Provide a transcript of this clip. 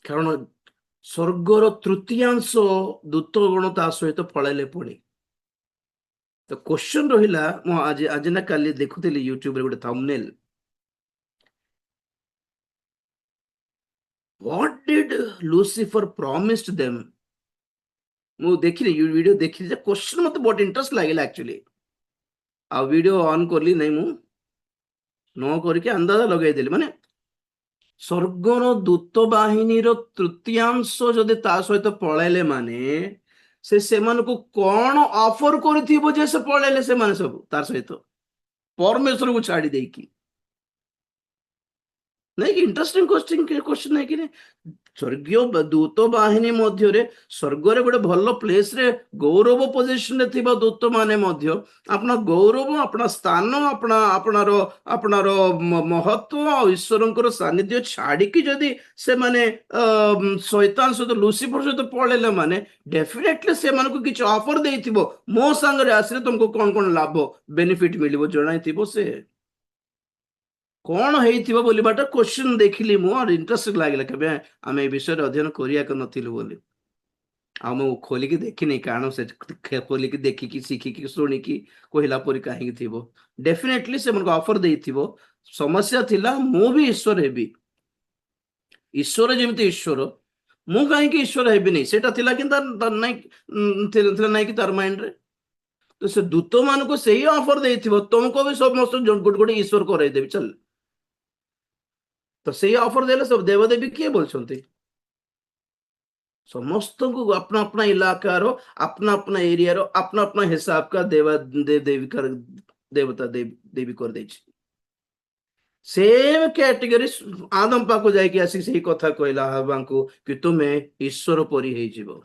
କାରଣ ସ୍ୱର୍ଗର ତୃତୀୟାଂଶ ଦୂତଗଣ ତା ସହିତ ପଳେଇଲେ ପୁଣି। ତ କ୍ୱେଶ୍ଚନ ରହିଲା, ମୁଁ ଆଜି ନା କାଲି ଦେଖୁଥିଲି ୟୁଟ୍ୟୁବରେ ଗୋଟେ thumbnail, what did Lucifer promised them? ମୁଁ ଦେଖିଲି ଭିଡିଓ ଦେଖିଲି ଯେ କ୍ୱେଶ୍ଚନ ମତେ ବହୁତ ଇଣ୍ଟରେଷ୍ଟ ଲାଗିଲା ଆକ୍ଚୁଆଲି। ଆଉ ଭିଡିଓ ଅନ୍ କଲି ନାହିଁ, ମୁଁ ନ କରିକି ଅନ୍ଦାଜ ଲଗେଇଦେଲି। ମାନେ ସ୍ୱର୍ଗର ଦୂତ ବାହିନୀର ତୃତୀୟାଂଶ ଯଦି ତା ସହିତ ପଳେଇଲେ ମାନେ ସେମାନଙ୍କୁ କଣ ଅଫର କରିଥିବ ଯେ ସେ ପଳେଇଲେ ସେମାନେ ସବୁ ତାର ସହିତ, ପରମେଶ୍ୱରକୁ ଛାଡି ଦେଇକି। ନାଇଁ କି ଇଣ୍ଟରେଷ୍ଟିଂ କ୍ୱେଶ୍ଚନ ନାଇଁ କି? ସ୍ୱର୍ଗୀୟ ଦୂତ ବାହିନୀ ମଧ୍ୟରେ ସ୍ୱର୍ଗରେ ଗୋଟେ ଭଲ ପ୍ଲେସରେ ଗୌରବ ପୋଜିସନରେ ଥିବା ଦୂତ ମାନେ ମଧ୍ୟ ଆପଣ ଗୌରବ, ଆପଣ ସ୍ଥାନ, ଆପଣର ମହତ୍ଵ ଆଉ ଈଶ୍ୱରଙ୍କର ସାନ୍ନିଧ୍ୟ ଛାଡିକି ଯଦି ସେମାନେ ଶୈତାନ ସହିତ ଲୁସିଫର ସହିତ ପଳେଇଲେ ମାନେ ଡେଫିନେଟଲି ସେମାନଙ୍କୁ କିଛି ଅଫର ଦେଇଥିବ, ମୋ ସାଙ୍ଗରେ ଆସିଲେ ତମକୁ କଣ କଣ ଲାଭ ବେନିଫିଟ ମିଳିବ ଜଣାଇଥିବ। ସେ କଣ ହେଇଥିବ ବୋଲିବାଟା କ୍ୱେଶ୍ଚନ ଦେଖିଲି ମୁଁ, ଆଉ ଇଣ୍ଟରେଷ୍ଟ ଲାଗିଲା। କେବେ ଆମେ ଏ ବିଷୟରେ ଅଧ୍ୟୟନ କରିବାକୁ ନଥିଲୁ ବୋଲି, ଆଉ ମୁଁ ଖୋଲିକି ଦେଖିନି, କାରଣ ସେ ଖୋଲିକି ଦେଖିକି ଶିଖିକି ଶୁଣିକି କହିଲା ପରି କାହିଁକି ଥିବ। ଡେଫିନେଟଲି ସେମାନଙ୍କୁ ଅଫର ଦେଇଥିବ। ସମସ୍ୟା ଥିଲା ମୁଁ ବି ଈଶ୍ୱର ହେବି, ଈଶ୍ୱର ଯେମିତି ଈଶ୍ୱର, ମୁଁ କାହିଁକି ଈଶ୍ୱର ହେବିନି, ସେଇଟା ଥିଲା କିନ୍ତୁ ଥିଲା ନାଇଁ କି ତାର ମାଇଣ୍ଡରେ। ତ ସେ ଦୂତ ମାନଙ୍କୁ ସେଇ ଅଫର ଦେଇଥିବ, ତମକୁ ବି ସମସ୍ତ ଗୋଟେ ଗୋଟେ ଈଶ୍ୱର କରେଇଦେବି ଚାଲ। ତ ସେଇ ଅଫର ଦେଲେ ସବୁ ଦେବଦେବୀ କିଏ ବୋଲଛନ୍ତି? ସମସ୍ତଙ୍କୁ अपना अपना इलाकार अपना अपना एरिया अपना अपना हिसाब का देवी कर देवता देवी कर दे। सेम कैटेगरी आदम पाक जाकि आसिक सही कथा कहला हवा को कि तुम्हें ईश्वर परी हो।